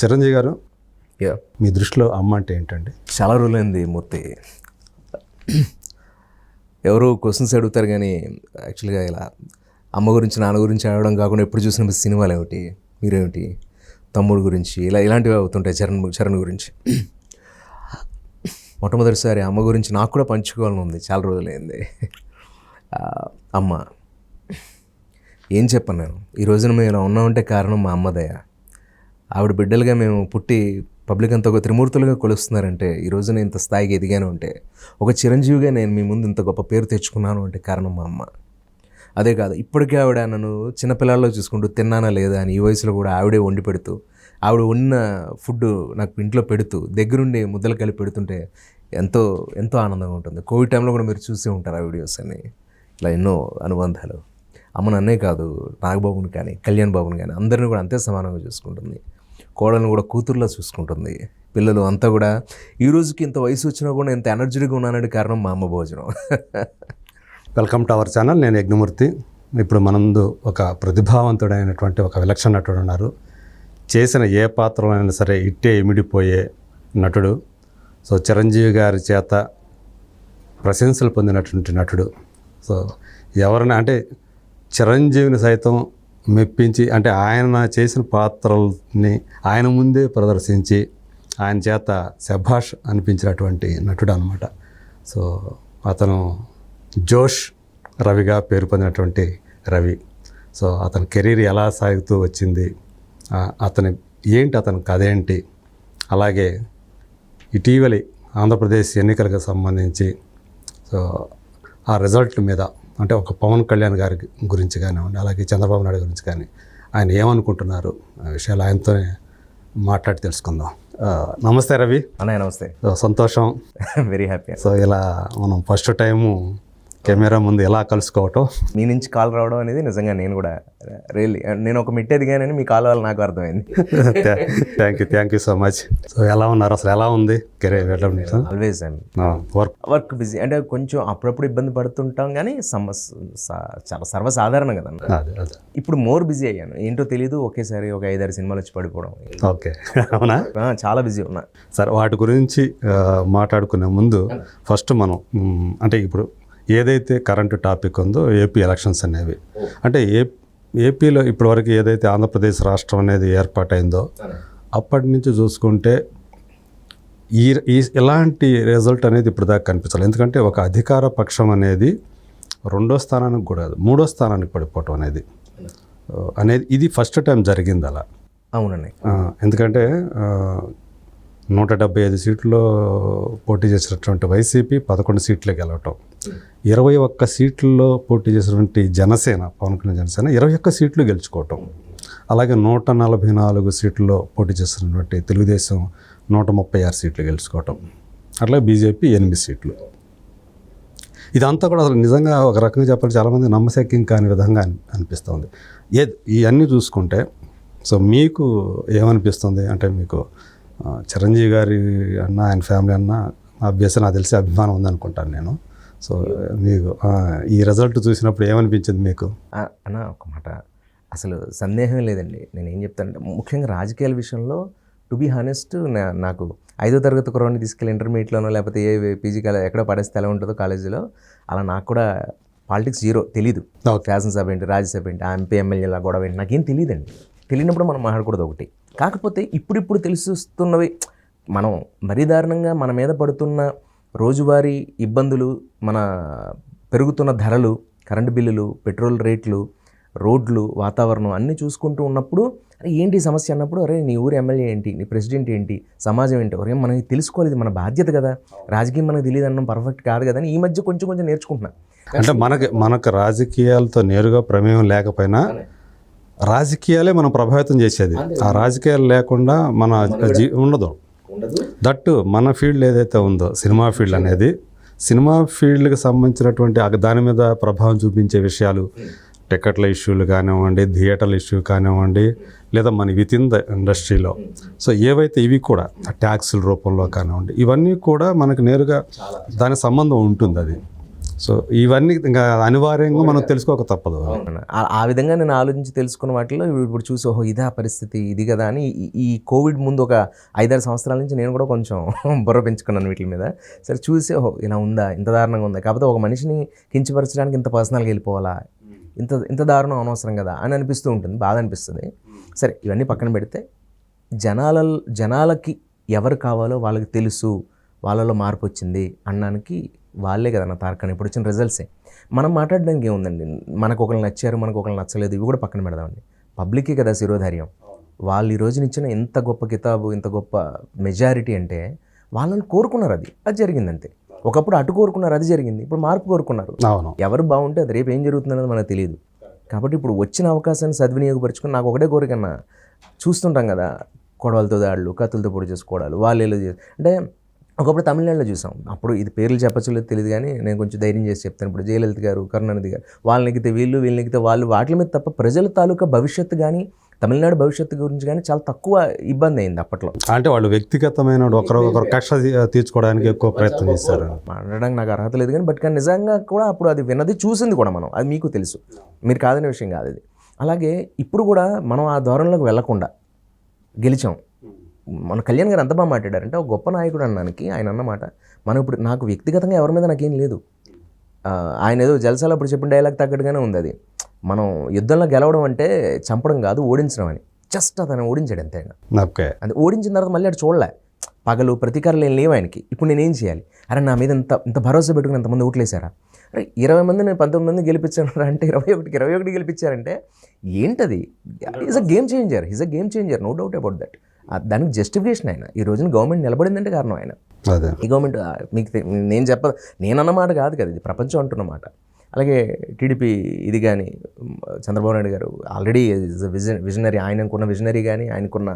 చిరంజీవి గారు, యా మీ దృష్టిలో అమ్మ అంటే ఏంటండి? చాలా రోజులైంది మూర్తి. ఎవరు క్వశ్చన్స్ అడుగుతారు కానీ యాక్చువల్గా ఇలా అమ్మ గురించి నాన్న గురించి అడగడం కాకుండా ఎప్పుడు చూసిన సినిమాలు ఏమిటి, మీరేమిటి, తమ్ముడు గురించి ఇలాంటివి అవుతుంటాయి. చరణ్ గురించి మొట్టమొదటిసారి అమ్మ గురించి నాకు కూడా పంచుకోవాలని ఉంది. చాలా రోజులైంది. అమ్మ ఏం చెప్పను నేను. ఈ రోజున మేము ఇలా ఉన్నామంటే కారణం మా అమ్మ దయ. ఆవిడ బిడ్డలుగా మేము పుట్టి పబ్లిక్ అంతా ఒక త్రిమూర్తులుగా కొలుస్తున్నారంటే, ఈ రోజున ఇంత స్థాయికి ఎదిగాను అంటే, ఒక చిరంజీవిగా నేను మీ ముందు ఇంత గొప్ప పేరు తెచ్చుకున్నాను అంటే కారణం మా అమ్మ. అదే కాదు, ఇప్పటికే ఆవిడ నన్ను చిన్నపిల్లల్లో చూసుకుంటూ తిన్నానా లేదా అని ఈ వయసులో కూడా ఆవిడే వండి పెడుతూ, ఆవిడ ఉన్న ఫుడ్ నాకు ఇంట్లో పెడుతూ, దగ్గరుండి ముద్దలు కలిపి పెడుతుంటే ఎంతో ఎంతో ఆనందంగా ఉంటుంది. కోవిడ్ టైంలో కూడా మీరు చూసే ఉంటారు ఆ వీడియోస్ అని. ఇలా ఎన్నో అనుబంధాలు. అమ్మ నన్నే కాదు, నాగబాబుని కానీ కళ్యాణ్ బాబుని కానీ అందరిని కూడా అంతే సమానంగా చూసుకుంటుంది. కోడలను కూడా కూతుర్లా చూసుకుంటుంది. పిల్లలు అంతా కూడా ఈ రోజుకి ఇంత వయసు వచ్చినా కూడా ఎంత ఎనర్జెటిక్గా ఉన్నానంటే కారణం మా అమ్మ భోజనం. Welcome to our channel. నేను యజ్ఞమూర్తి. ఇప్పుడు మనందు ఒక ప్రతిభావంతుడైనటువంటి ఒక విలక్షణ నటుడు ఉన్నారు. చేసిన ఏ పాత్రలైనా సరే ఇట్టే ఇమిడిపోయే నటుడు. సో చిరంజీవి గారి చేత ప్రశంసలు పొందినటువంటి నటుడు. సో ఎవరైనా అంటే చిరంజీవిని సైతం మెప్పించి, అంటే ఆయన చేసిన పాత్రల్ని ఆయన ముందే ప్రదర్శించి ఆయన చేత శభాష్ అనిపించినటువంటి నటుడు అనమాట. సో అతను జోష్ రవిగా పేరు పొందినటువంటి రవి. సో అతని కెరీర్ ఎలా సాగుతూ వచ్చింది, అతని కథ ఏంటి, అలాగే ఇటీవలి ఆంధ్రప్రదేశ్ ఎన్నికలకు సంబంధించి సో ఆ రిజల్ట్ మీద, అంటే ఒక పవన్ కళ్యాణ్ గారి గురించి కానివ్వండి, అలాగే చంద్రబాబు నాయుడు గురించి కానీ ఆయన ఏమనుకుంటున్నారు, ఆ విషయాలు ఆయనతోనే మాట్లాడి తెలుసుకుందాం. నమస్తే రవి. అన్నయ్య నమస్తే. సంతోషం, వెరీ హ్యాపీ. సో ఇలా మనం ఫస్ట్ టైము కెమెరా ముందు ఎలా కలుసుకోవటం, మీ నుంచి కాల్ రావడం అనేది నిజంగా నేను కూడా రియల్లీ నేను ఒక మిట్ ఎదిగానని మీ కాల్ వల్ల నాకు అర్థమైంది. Thank you so much. So ఎలా ఉన్నారు, అసలు ఎలా ఉంది కెరీర్? ఆల్వేస్ వర్క్ బిజీ, అంటే కొంచెం అప్పుడప్పుడు ఇబ్బంది పడుతుంటాం కానీ చాలా సర్వసాధారణం కదా. ఇప్పుడు మోర్ బిజీ అయ్యాను, ఏంటో తెలీదు. ఒకేసారి ఒక 5-6 సినిమాలు వచ్చి పడిపోవడం. ఓకే, అవునా? చాలా బిజీ ఉన్నా. సరే, వాటి గురించి మాట్లాడుకునే ముందు ఫస్ట్ మనం అంటే ఇప్పుడు ఏదైతే కరెంటు టాపిక్ ఉందో ఏపీ ఎలక్షన్స్ అనేవి, అంటే ఏపీలో ఇప్పటివరకు ఏదైతే ఆంధ్రప్రదేశ్ రాష్ట్రం అనేది ఏర్పాటైందో అప్పటి నుంచి చూసుకుంటే ఎలాంటి రిజల్ట్ అనేది ఇప్పుడు దాకా కనిపించాలి. ఎందుకంటే ఒక అధికార పక్షం అనేది 2వ స్థానానికి కూడా 3వ స్థానానికి పడిపోవటం అనేది ఇది ఫస్ట్ టైం జరిగింది అలా. అవునండి. ఎందుకంటే 175 సీట్లో పోటీ చేసినటువంటి వైసీపీ 11 సీట్లు గెలవటం, 21 సీట్లలో పోటీ చేసినటువంటి జనసేన, పవన్ కళ్యాణ్ జనసేన 21 సీట్లు గెలుచుకోవటం, అలాగే 144 సీట్లలో పోటీ చేసినటువంటి తెలుగుదేశం 136 సీట్లు గెలుచుకోవటం, అట్లాగే బీజేపీ 8 సీట్లు. ఇదంతా కూడా అసలు నిజంగా ఒక రకంగా చెప్పాలి చాలామంది నమ్మశక్యం కాని విధంగా అనిపిస్తుంది. ఇవన్నీ చూసుకుంటే సో మీకు ఏమనిపిస్తుంది? అంటే మీకు చిరంజీవి గారి అన్న, ఆయన ఫ్యామిలీ అన్న అభ్యాసం నాకు తెలిసి అభిమానం ఉందనుకుంటాను నేను. సో మీకు ఈ రిజల్ట్ చూసినప్పుడు ఏమనిపించింది మీకు? అన్న ఒక మాట, అసలు సందేహం లేదండి. నేను ఏం చెప్తానంటే, ముఖ్యంగా రాజకీయాల విషయంలో టు బీ హానెస్ట్, నాకు 5వ తరగతి కుర్రాడిని తీసుకెళ్ళి ఇంటర్మీడియట్లోనో లేకపోతే పీజీ ఎక్కడో పడేస్తే ఎలా ఉంటుందో కాలేజీలో, అలా నాకు కూడా పాలిటిక్స్ జీరో, తెలీదు. శాసనసభ ఏంటి, రాజ్యసభ ఏంటి, ఎంపీ ఎమ్మెల్యేల గొడవ ఏంటి, నాకేం తెలియదండి. తెలియనప్పుడు మనం మాట్లాడకూడదు ఒకటి. కాకపోతే ఇప్పుడిప్పుడు తెలుస్తున్నవి, మనం మరీ దారుణంగా మన మీద పడుతున్న రోజువారీ ఇబ్బందులు, మన పెరుగుతున్న ధరలు, కరెంటు బిల్లులు, పెట్రోల్ రేట్లు, రోడ్లు, వాతావరణం అన్నీ చూసుకుంటూ ఉన్నప్పుడు, అరే ఏంటి సమస్య అన్నప్పుడు, అరే నీ ఊరు ఎమ్మెల్యే ఏంటి, నీ ప్రెసిడెంట్ ఏంటి, సమాజం ఏంటి, అరే మనకి తెలుసుకోవాలి, మన బాధ్యత కదా. రాజకీయం మనకు తెలియదు అన్నం పర్ఫెక్ట్ కాదు కదా అని ఈ మధ్య కొంచెం నేర్చుకుంటున్నా. అంటే మనకు రాజకీయాలతో నేరుగా ప్రమేయం లేకపోయినా రాజకీయాలే మనం ప్రభావితం చేసేది. ఆ రాజకీయాలు లేకుండా మన ఉండదు. దట్టు మన ఫీల్డ్ ఏదైతే ఉందో సినిమా ఫీల్డ్ అనేది, సినిమా ఫీల్డ్కి సంబంధించినటువంటి దాని మీద ప్రభావం చూపించే విషయాలు, టికెట్ల ఇష్యూలు కానివ్వండి, థియేటర్ల ఇష్యూ కానివ్వండి, లేదా మన విత్ ఇన్ ద ఇండస్ట్రీలో సో ఏవైతే ఇవి కూడా ట్యాక్సుల రూపంలో కానివ్వండి, ఇవన్నీ కూడా మనకు నేరుగా దాని సంబంధం ఉంటుంది అది. సో ఇవన్నీ ఇంకా అనివార్యంగా మనం తెలుసుకోక తప్పదు. ఆ విధంగా నేను ఆలోచించి తెలుసుకున్న వాటిలో ఇప్పుడు చూసి ఓహో ఇదా పరిస్థితి ఇది కదా అని ఈ కోవిడ్ ముందు ఒక 5-6 సంవత్సరాల నుంచి నేను కూడా కొంచెం బుర్ర పెంచుకున్నాను వీటి మీద. సరే చూసి ఓహో ఇలా ఉందా, ఇంత దారుణంగా ఉందా, కాకపోతే ఒక మనిషిని కించపరచడానికి ఇంత పర్సనల్గా వెళ్ళిపోవాలా, ఇంత దారుణం అనవసరం కదా అని అనిపిస్తూ ఉంటుంది, బాధ అనిపిస్తుంది. సరే ఇవన్నీ పక్కన పెడితే జనాలకి ఎవరు కావాలో వాళ్ళకి తెలుసు, వాళ్ళలో మార్పు వచ్చింది అనడానికి వాళ్ళే కదా నా తార్కాణం. ఇప్పుడు వచ్చిన రిజల్ట్సే. మనం మాట్లాడడానికి ఏముందండి, మనకు ఒకళ్ళు నచ్చారు, మనకు ఒకళ్ళు నచ్చలేదు, ఇవి కూడా పక్కన పెడదామండి. పబ్లిక్కే కదా శిరోధార్యం. వాళ్ళు ఈ రోజున ఇచ్చిన ఇంత గొప్ప కితాబు, ఇంత గొప్ప మెజారిటీ అంటే వాళ్ళని కోరుకున్నారు, అది జరిగిందంతే. ఒకప్పుడు అటు కోరుకున్నారు, అది జరిగింది. ఇప్పుడు మార్పు కోరుకున్నారు. ఎవరు బాగుంటే అది రేపు ఏం జరుగుతుందనేది మనకు తెలియదు. కాబట్టి ఇప్పుడు వచ్చిన అవకాశాన్ని సద్వినియోగపరుచుకుని నాకు ఒకటే కోరికన్నా, చూస్తుంటాం కదా కొడవలతో దాడులు, కత్తులతో పొడి చేసుకోవడాలు, వాళ్ళు అంటే ఒకప్పుడు తమిళనాడులో చూసాం. అప్పుడు ఇది పేర్లు చెప్పచ్చు లేదు తెలియదు, కానీ నేను కొంచెం ధైర్యం చేసి చెప్తాను. ఇప్పుడు జయలలిత గారు, కరుణానిధి గారు, వాళ్ళని ఎక్కితే వీళ్ళు ఎక్కితే వాళ్ళు, వాటి మీద తప్ప ప్రజల తాలూకా భవిష్యత్తు కానీ తమిళనాడు భవిష్యత్తు గురించి కానీ చాలా తక్కువ ఇబ్బంది అయింది అప్పట్లో. అంటే వాళ్ళు వ్యక్తిగతమైన ఒకరు కక్ష తీర్చుకోవడానికి ఎక్కువ ప్రయత్నం చేస్తారు. మాట్లాడడానికి నాకు అర్హత లేదు కానీ నిజంగా కూడా అప్పుడు అది విన్నది చూసింది కూడా మనం, అది మీకు తెలుసు, మీరు కాదనే విషయం కాదు అది. అలాగే ఇప్పుడు కూడా మనం ఆ ధోరణిలోకి వెళ్లకుండా గెలిచాం. మన కళ్యాణ్ గారు ఎంత బాగా మాట్లాడారంటే, ఒక గొప్ప నాయకుడు అన్నానికి ఆయన అన్నమాట, మనం ఇప్పుడు నాకు వ్యక్తిగతంగా ఎవరి మీద నాకేం లేదు, ఆయన ఏదో జలసాలు అప్పుడు చెప్పిన డైలాగ్ తగ్గట్టుగానే ఉంది అది. మనం యుద్ధంలో గెలవడం అంటే చంపడం కాదు, ఓడించడం అని. జస్ట్ అతను ఓడించాడు అంతే. అది ఓడించిన తర్వాత మళ్ళీ అటు చూడలే, పగలు ప్రతీకారాలు ఏం లేవు ఆయనకి. ఇప్పుడు నేనేం చేయాలి, అరే నా మీద ఇంత భరోసా పెట్టుకుని ఎంతమంది ఓట్లేశారా, అరే 20 మంది నేను 19 మంది గెలిపించాను అంటే 21 గెలిపించారంటే ఏంటది? Is a game changer, no doubt about that. దానికి జస్టిఫికేషన్ ఆయన. ఈ రోజున గవర్నమెంట్ నిలబడిందంటే కారణం ఆయన. ఈ గవర్నమెంట్ మీకు నేనన్నమాట కాదు కదా, ఇది ప్రపంచం అంటున్నమాట. అలాగే టీడీపీ ఇది కానీ చంద్రబాబు నాయుడు గారు ఆల్రెడీ విజనరీ, ఆయనకున్న విజనరీ కానీ ఆయనకున్న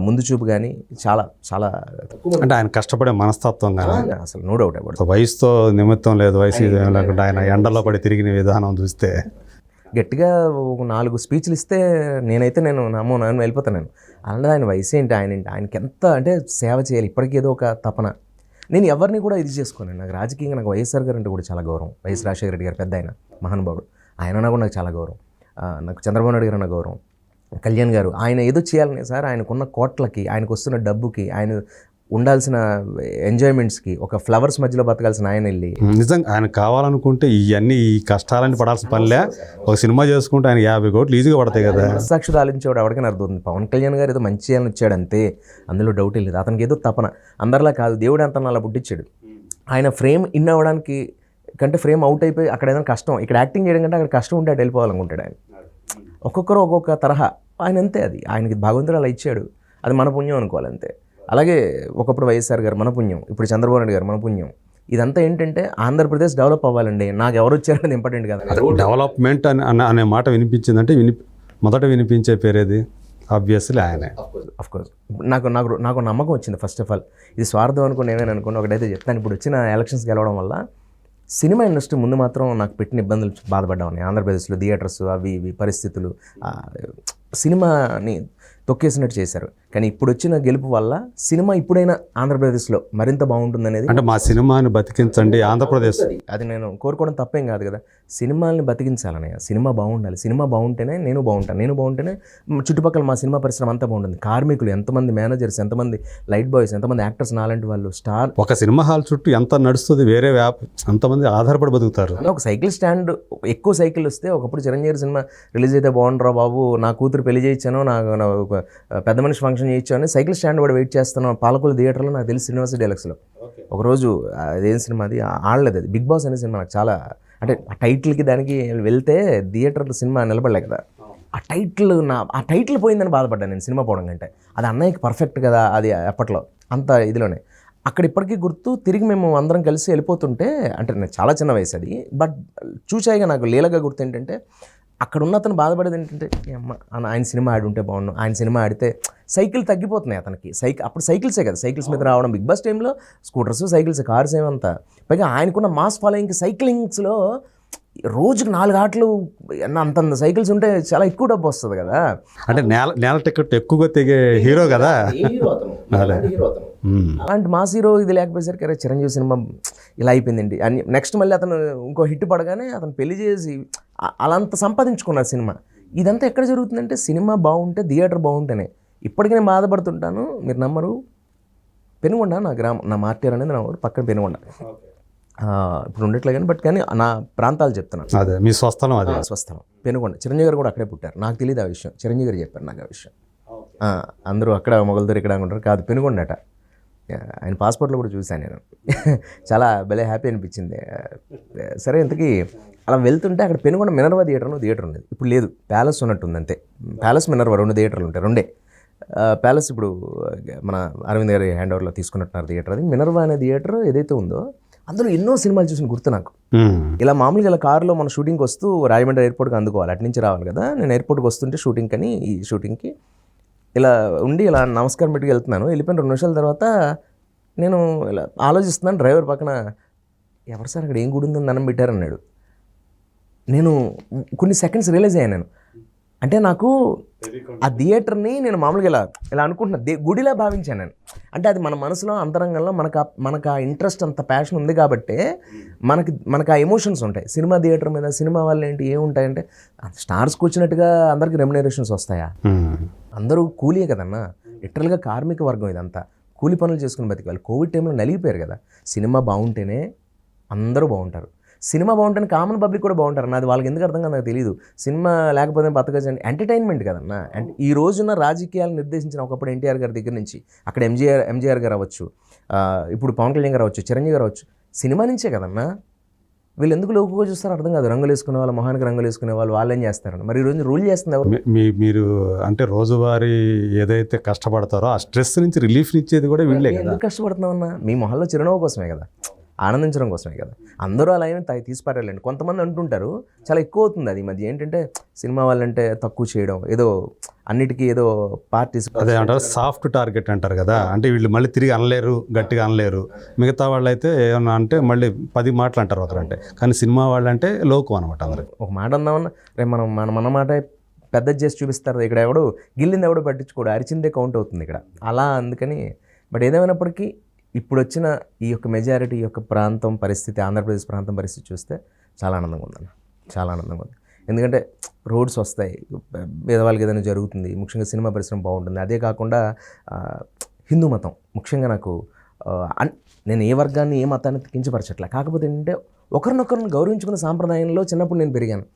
ముందు చూపు కానీ చాలా చాలా అంటే ఆయన కష్టపడే మనస్తత్వం కానీ అసలు నో డౌట్ అబౌట్. వయసుతో నిమిత్తం లేదు, వయసు లేకుండా ఆయన ఎండలో పడి తిరిగిన విధానం చూస్తే గట్టిగా ఒక 4 స్పీచ్లు ఇస్తే నేను నాన్న వెళ్ళిపోతాను. నేను అలాంటి ఆయన వయసు ఏంటి, ఆయనకి ఎంత అంటే సేవ చేయాలి, ఇప్పటికీ ఏదో ఒక తపన. నేను ఎవరిని కూడా ఇది చేసుకోను. నాకు రాజకీయంగా నాకు వైఎస్ఆర్ గారు అంటే కూడా చాలా గౌరవం. వైఎస్ రాజశేఖర రెడ్డి గారు పెద్ద ఆయన, మహానుభావుడు, ఆయన కూడా నాకు చాలా గౌరవం. నాకు చంద్రబాబు నాయుడు గారు అన్న గౌరవం, కళ్యాణ్ గారు ఆయన ఏదో చేయాలని సార్, ఆయనకున్న కోట్లకి, ఆయనకు వస్తున్న డబ్బుకి, ఆయన ఉండాల్సిన ఎంజాయ్మెంట్స్కి ఒక ఫ్లవర్స్ మధ్యలో బతకాల్సిన ఆయన వెళ్ళి నిజంగా ఆయన కావాలనుకుంటే ఈ కష్టాలని పడాల్సిన పనిలే, ఒక సినిమా చేసుకుంటే ఆయన 50 కోట్లు ఈజీగా పడతాయి కదా. సాక్షి ఆలోచించేవాడు ఎవరికైనా అర్థమవుతుంది. పవన్ కళ్యాణ్ గారు ఏదో మంచి చేయాలని వచ్చాడు అంతే, అందులో డౌట్ లేదు. అతనికి ఏదో తపన, అందరిలా కాదు, దేవుడు అంత అలా పుట్టించాడు. ఆయన ఫ్రేమ్ ఇన్ అవ్వడానికి కంటే ఫ్రేమ్ అవుట్ అయిపోయి అక్కడ ఏదైనా కష్టం, ఇక్కడ యాక్టింగ్ చేయడం కంటే అక్కడ కష్టం ఉంటే అటు వెళ్ళిపోవాలనుకుంటాడు ఆయన. ఒక్కొక్కరు ఒక్కొక్క తరహా, ఆయన అంతే. అది ఆయనకి భగవంతుడు అలా ఇచ్చాడు, అది మన పుణ్యం అనుకోవాలి అంతే. అలాగే ఒకప్పుడు వైఎస్ఆర్ గారు మన పుణ్యం, ఇప్పుడు చంద్రబాబు నాయుడు గారు మన పుణ్యం. ఇదంతా ఏంటంటే ఆంధ్రప్రదేశ్ డెవలప్ అవ్వాలండి, నాకు ఎవరు వచ్చారనేది ఇంపార్టెంట్ కదా. డెవలప్మెంట్ అనే మాట వినిపించిందంటే మొదట వినిపించే పేరేది ఆబ్వియస్లీ ఆయనే. అఫ్కోర్స్ నాకు నమ్మకం వచ్చింది. ఫస్ట్ ఆఫ్ ఆల్ ఇది స్వార్థం అనుకుని నేనే అనుకుని ఒకటైతే చెప్తాను. ఇప్పుడు వచ్చిన ఎలక్షన్స్ గెలవడం వల్ల సినిమా ఇండస్ట్రీ ముందు మాత్రం నాకు పెట్టిన ఇబ్బందులు బాధపడ్డామని, ఆంధ్రప్రదేశ్లో థియేటర్స్ అవి ఇవి పరిస్థితులు సినిమాని తొక్కేసినట్టు చేశారు. కానీ ఇప్పుడు వచ్చిన గెలుపు వల్ల సినిమా ఇప్పుడైనా ఆంధ్రప్రదేశ్లో మరింత బాగుంటుందనేది, అంటే మా సినిమాని బతికించండి ఆంధ్రప్రదేశ్, అది నేను కోరుకోవడం తప్పేం కాదు కదా. సినిమాల్ని బతికించాలన్నయ్య, సినిమా బాగుండాలి, సినిమా బాగుంటేనే నేను బాగుంటేనే చుట్టుపక్కల మా సినిమా పరిశ్రమ అంతా బాగుంటుంది. కార్మికులు ఎంతమంది, మేనేజర్స్ ఎంతమంది, లైట్ బాయ్స్ ఎంతమంది, యాక్టర్స్ నాలాంటి వాళ్ళు, స్టార్. ఒక సినిమా హాల్ చుట్టూ ఎంత నడుస్తుంది, వేరే అంతమంది ఆధారపడి బతుకుతారు. ఒక సైకిల్ స్టాండ్, ఎక్కువ సైకిల్ వస్తే, ఒకప్పుడు చిరంజీవి సినిమా రిలీజ్ అయితే బాగుండరా బాబు, నా కూతురు పెళ్లి చేయించాను, నాకు పెద్ద మనిషి ఫంక్షన్ చేయించాను, సైకిల్ స్టాండ్ కూడా వెయిట్ చేస్తాను పాలకొల్లు థియేటర్లో, నాకు తెలిసి యూనివర్సిటీ డైలాగ్స్లో. ఒకరోజు అదేం సినిమా అది ఆడలేదు, అది బిగ్ బాస్ అనే సినిమా. నాకు చాలా అంటే ఆ టైటిల్కి దానికి వెళ్తే థియేటర్లో సినిమా నిలబడలే కదా, ఆ టైటిల్ పోయిందని బాధపడ్డాను నేను సినిమా పోవడం కంటే. అది అన్నయ్యకి పర్ఫెక్ట్ కదా, అది అప్పట్లో అంత ఇదిలోనే. అక్కడ ఇప్పటికీ గుర్తు, తిరిగి మేము అందరం కలిసి వెళ్ళిపోతుంటే, అంటే నాకు చాలా చిన్న వయసు అది, బట్ చూసాయిగా నాకు లీలగా గుర్తు ఏంటంటే, అక్కడ ఉన్న అతను బాధపడేది ఏంటంటే, అమ్మ ఆయన సినిమా ఆడి ఉంటే బాగుండు, ఆయన సినిమా ఆడితే సైకిల్ తగ్గిపోతున్నాయి అతనికి. అప్పుడు సైకిల్సే కదా, సైకిల్స్ మీద రావడం, బిగ్ బాస్ టైంలో స్కూటర్స్, సైకిల్స్, కార్స్ ఏమంతా. పైగా ఆయనకున్న మాస్ ఫాలోయింగ్కి సైక్లింగ్స్లో రోజుకు 4 ఆటలు, అంత సైకిల్స్ ఉంటే చాలా ఎక్కువ డబ్బు వస్తుంది కదా. అంటే నేల టికెట్ ఎక్కువగా తెగే హీరో కదా. అలాంటి మాస్ హీరో ఇది లేకపోయేసరికి అరే చిరంజీవి సినిమా ఇలా అయిపోయిందండి అని నెక్స్ట్ మళ్ళీ అతను ఇంకో హిట్ పడగానే అతను పెళ్లి చేసి అలా అంత సంపాదించుకున్నారు సినిమా. ఇదంతా ఎక్కడ జరుగుతుందంటే సినిమా బాగుంటే థియేటర్ బాగుంటేనే. ఇప్పటికీ నేను బాధపడుతుంటాను, మీరు నమ్మరు, పెనుగొండ నా గ్రామం, నా మార్టీర్ అనేది నా ఊరు పక్కన పెనుగొండ. ఇప్పుడు ఉండట్లే కానీ నా ప్రాంతాలు చెప్తున్నాను. అదే మీ స్వస్థలం, అదే స్వస్థలం పెనుగొండ. చిరంజీవి గారు కూడా అక్కడే పుట్టారు. నాకు తెలియదు ఆ విషయం, చిరంజీవి గారు చెప్పారు నాకు ఆ విషయం. అందరూ అక్కడ మొగలదూరు ఇక్కడ అనుకుంటారు, కాదు పెనుగొండట. ఆయన పాస్పోర్ట్లో కూడా చూశాను నేను. చాలా భలే హ్యాపీ అనిపించింది. సరే ఇంతకీ అలా వెళ్తుంటే అక్కడ పెనుగొండ మినర్వా థియేటర్ ఉండేది, ఇప్పుడు లేదు, ప్యాలెస్ ఉన్నట్టుంది అంతే. ప్యాలెస్ మినర్వా 2 థియేటర్లు ఉంటాయి, 2 ప్యాలెస్ ఇప్పుడు మన అరవింద్ గారి హ్యాండ్ ఓవర్లో తీసుకున్నట్టున్నారు థియేటర్. అది మినర్వా అనే థియేటర్ ఏదైతే ఉందో అందులో ఎన్నో సినిమాలు చూసిన గుర్తు నాకు. ఇలా మామూలుగా ఇలా కారులో మన షూటింగ్కి వస్తూ రాజమండ్రి ఎయిర్పోర్ట్కి అందుకోవాలి, అటు నుంచి రావాలి కదా. నేను ఎయిర్పోర్ట్కి వస్తుంటే ఈ షూటింగ్కి ఇలా ఉండి ఇలా నమస్కారం పెట్టుకు వెళ్తున్నాను. వెళ్ళిపోయిన 2 నిమిషాల తర్వాత నేను ఇలా ఆలోచిస్తున్నాను, డ్రైవర్ పక్కన ఎవరు సార్ అక్కడ ఏం గుడి ఉందని దండం పెట్టారన్నాడు. నేను కొన్ని సెకండ్స్ రియలైజ్ అయ్యాను నేను, అంటే నాకు ఆ థియేటర్ని నేను మామూలుగా ఇలా అనుకుంటున్నా, గుడిలా భావించాను నేను. అంటే అది మన మనసులో అంతరంగంలో మనకు ఆ ఇంట్రెస్ట్, అంత ప్యాషన్ ఉంది కాబట్టి మనకు ఆ ఎమోషన్స్ ఉంటాయి. సినిమా థియేటర్ మీద సినిమా వాళ్ళు ఏంటి ఏముంటాయంటే స్టార్స్కి వచ్చినట్టుగా అందరికి రెమ్యునరేషన్స్ వస్తాయా? అందరూ కూలీయే కదన్నా, లిటరల్గా కార్మిక వర్గం ఇదంతా, కూలి పనులు చేసుకుని బతికి వాళ్ళు కోవిడ్ టైంలో నలిగిపోయారు కదా. సినిమా బాగుంటేనే అందరూ బాగుంటారు, సినిమా బాగుంటేనే కామన్ పబ్లిక్ కూడా బాగుంటారు. అది వాళ్ళకి ఎందుకు అర్థం కాదు నాకు తెలియదు. సినిమా లేకపోతే బతకచ్చండి, ఎంటర్టైన్మెంట్ కదన్నా. అండ్ ఈ రోజున రాజకీయాలు నిర్దేశించిన ఒకప్పుడు ఎన్టీఆర్ గారి దగ్గర నుంచి అక్కడ ఎంజీఆర్ గారు అవ్వచ్చు, ఇప్పుడు పవన్ కళ్యాణ్ గారు అవ్వచ్చు, చిరంజీవి గారు అవ్వచ్చు, సినిమా నుంచే కదన్నా. వీళ్ళు ఎందుకు లోకుగా చూస్తారో అర్థం కాదు. రంగులు వేసుకునే వాళ్ళు, మొహానికి రంగులు వేసుకునే వాళ్ళు ఏం చేస్తారని. మరి ఈ రోజు రూల్ చేస్తుంది ఎవరు? మీరు అంటే రోజువారీ ఏదైతే కష్టపడతారో ఆ స్ట్రెస్ నుంచి రిలీఫ్ ఇచ్చేది కూడా వీళ్ళే కదా. ఎందుకు కష్టపడుతున్నామన్నా? మీ మొహంలో చిరునవ్వు కోసమే కదా, ఆనందించడం కోసమే కదా. అందరూ అలా ఏమి తీసిపారేళ్ళండి. కొంతమంది అంటుంటారు చాలా ఎక్కువ అవుతుంది అది ఈ మధ్య, ఏంటంటే సినిమా వాళ్ళంటే తక్కువ చేయడం, ఏదో అన్నిటికీ ఏదో పార్టీస్, అదే అంటారు సాఫ్ట్ టార్గెట్ అంటారు కదా. అంటే వీళ్ళు మళ్ళీ తిరిగి అనలేరు, గట్టిగా అనలేరు. మిగతా వాళ్ళు అయితే ఏమన్నా అంటే మళ్ళీ 10 మాటలు అంటారు ఒకరంటే, కానీ సినిమా వాళ్ళు అంటే లోకం అనమాట. అందరూ ఒక మాట అందామన్నా రేపు మన మాట పెద్ద చేసి చూపిస్తారు. ఇక్కడ ఎవడు గిల్లింది ఎవడో పట్టించుకోడు, అరిచిందే కౌంట్ అవుతుంది ఇక్కడ అలా. అందుకని బట్ ఏదేమైనప్పటికీ ఇప్పుడు వచ్చిన ఈ యొక్క మెజారిటీ, ఈ యొక్క ప్రాంతం పరిస్థితి, ఆంధ్రప్రదేశ్ ప్రాంతం పరిస్థితి చూస్తే చాలా ఆనందంగా ఉందన్న, చాలా ఆనందంగా ఉంది. ఎందుకంటే రోడ్స్ వస్తాయి, పేదవాళ్ళకి ఏదైనా జరుగుతుంది, ముఖ్యంగా సినిమా పరిశ్రమ బాగుంటుంది. అదే కాకుండా హిందూ మతం ముఖ్యంగా నాకు, నేను ఏ వర్గాన్ని ఏ మతాన్ని కించపరచట్లే, కాకపోతే ఏంటంటే ఒకరినొకరిని గౌరవించుకున్న సాంప్రదాయంలో చిన్నప్పుడు నేను పెరిగాను.